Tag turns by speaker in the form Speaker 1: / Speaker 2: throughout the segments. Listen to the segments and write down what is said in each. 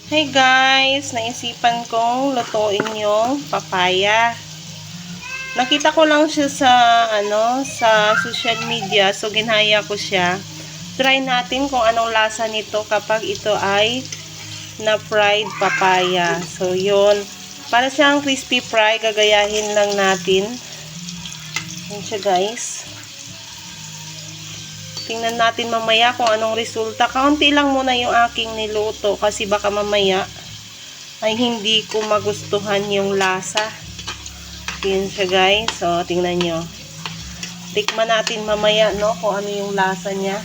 Speaker 1: Hey guys, naisipan kong lutuin yung papaya. Nakita ko lang siya sa sa social media, so ginaya ko siya. Try natin kung anong lasa nito kapag ito ay na fried papaya. So yun, para siyang crispy fry, gagayahin lang natin. Yan siya guys. Tingnan natin mamaya kung anong resulta. Kaunti lang muna yung aking niluto kasi baka mamaya ay hindi ko magustuhan yung lasa. Yan siya guys. So, tingnan nyo. Tikman natin mamaya, no, kung ano yung lasa niya.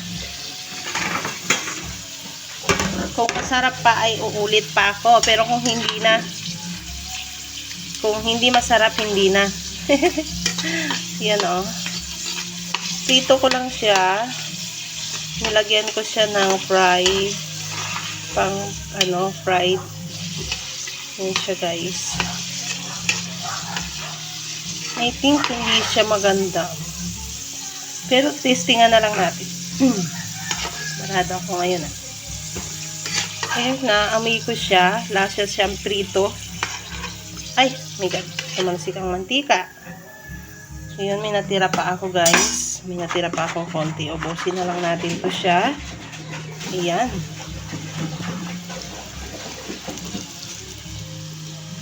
Speaker 1: Kung masarap pa ay uulit pa ako. Pero kung hindi na, kung hindi masarap, hindi na. Yan o. Dito ko lang siya. Nilagyan ko siya ng fried yan siya guys. I think hindi siya maganda, pero testingan na lang natin. Marado ako ngayon ayun na, amoy ko siya. Lasa siyang prito. Ay, my god, sumalsik ang mantika. So yun, may natira pa ako guys. May natira pa akong konti. Ubusin na lang natin to siya. Ayan.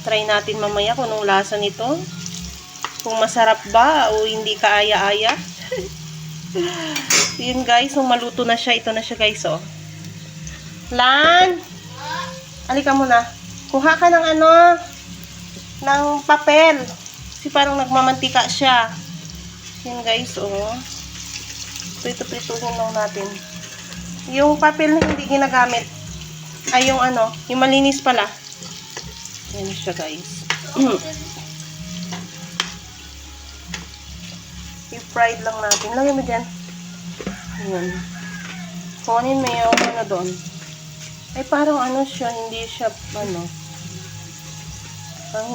Speaker 1: Try natin mamaya kung anong lasa nito. Kung masarap ba o hindi kaaya-aya. Ayan guys. So maluto na siya. Ito na siya guys. Oh. Lan! Halika muna. Kuha ka ng ng papel. Kasi parang nagmamantika siya. Yan guys, oh. Prito-prituhin lang natin. Yung papel na hindi ginagamit ay yung yung malinis pala. Yan siya guys. I-fried lang natin. Lagyan mo dyan. Yan. Kunin mo yung doon. Ay parang siya, hindi siya parang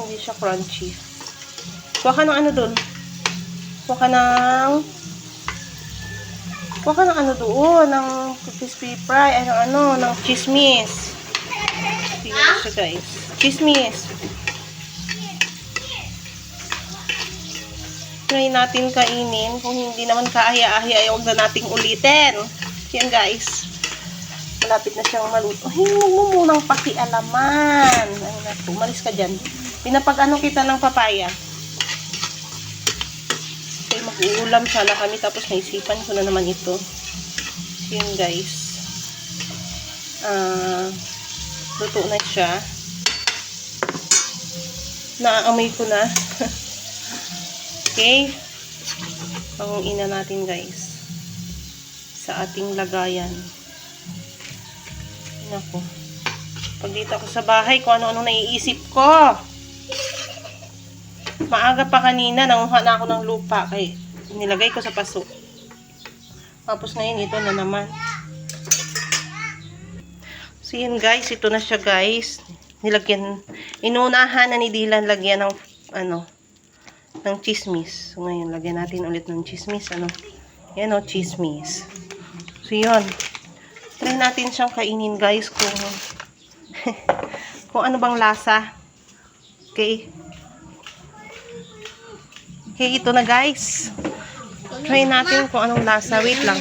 Speaker 1: hindi siya crunchy. Kuha ka ng doon. Kuha ka ng doon, ng crispy fry, ng chismis. Tingnan siya guys. Chismis. Try natin kainin. Kung hindi naman kaaya-aya, ay huwag na nating ulitin. Yan guys. Malapit na siyang maluto. Ay, huwag mo munang pakialaman. Ay naku, umalis ka dyan. Pinapag-ano kita ng papaya. Mag-uulam sana kami, tapos naisipan ko na naman ito. Yun guys. Luto na siya. Naaamoy ko na. Okay. Panguin na natin guys. Sa ating lagayan. Nako. Pag dito ako sa bahay, kung ano-ano naiisip ko. Maaga pa kanina, nanguha na ako ng lupa kay nilagay ko sa paso. Tapos ngayon, ito na naman. So yun guys, ito na siya guys. Inuunahan na ni Dylan lagyan ng ng chismis. So ngayon, lagyan natin ulit ng chismis. Yan o, chismis. So yun. Try natin siyang kainin guys kung kung ano bang lasa. Okay. Okay, ito na guys. Try natin kung anong lasa. Wait lang.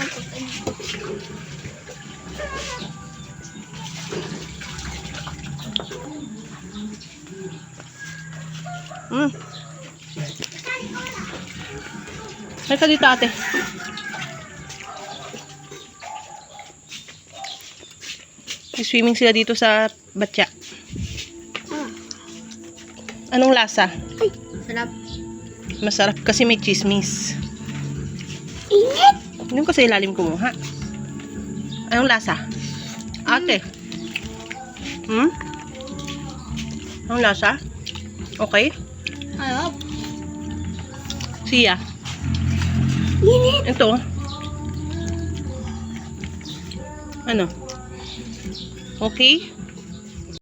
Speaker 1: Ay ka dito ate. May swimming sila dito sa batya. Anong lasa?
Speaker 2: Ay, sarap.
Speaker 1: Masarap kasi may chismis.
Speaker 2: Init!
Speaker 1: Yung kasi ilalim kumuha. Anong lasa? Ate. Anong lasa? Okay?
Speaker 2: Sarap.
Speaker 1: Siya.
Speaker 2: Init!
Speaker 1: Ito. Ano? Okay?